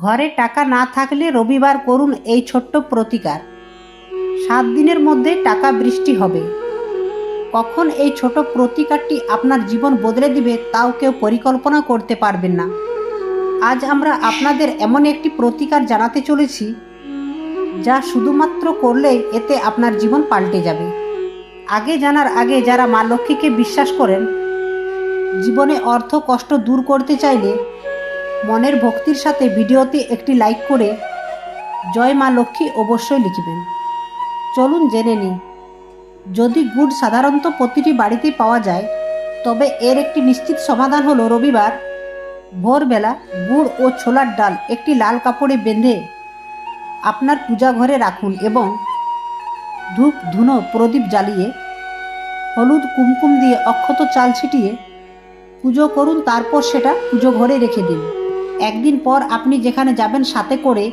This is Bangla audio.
ঘরে টাকা না থাকলে রবিবার করুন এই ছোট্ট প্রতিকার। 7 দিনের মধ্যে টাকা বৃষ্টি হবে। কখন এই ছোট প্রতিকারটি আপনার জীবন বদলে দিবে তাও কেউ পরিকল্পনা করতে পারবেন না। আজ আমরা আপনাদের এমন একটি প্রতিকার জানাতে চলেছি যা শুধুমাত্র করলেই এতে আপনার জীবন পাল্টে যাবে। আগে জানার আগে যারা মা লক্ষ্মীকে বিশ্বাস করেন, জীবনে অর্থ কষ্ট দূর করতে চাইলে মনের ভক্তির সাথে ভিডিওতে একটি লাইক করে জয় মা লক্ষ্মী অবশ্যই লিখবেন। চলুন জেনে নিই। যদি গুড় সাধারণত প্রতিটি বাড়িতেই পাওয়া যায়, তবে এর একটি নিশ্চিত সমাধান হলো রবিবার ভোরবেলা গুড় ও ছোলার ডাল একটি লাল কাপড়ে বেঁধে আপনার পূজা ঘরে রাখুন এবং ধূপ ধুনো প্রদীপ জ্বালিয়ে হলুদ কুমকুম দিয়ে অক্ষত চাল ছিটিয়ে পুজো করুন। তারপর সেটা পুজো ঘরে রেখে দিন। একদিন পর আপনি যেখানে যাবেন সাথে করে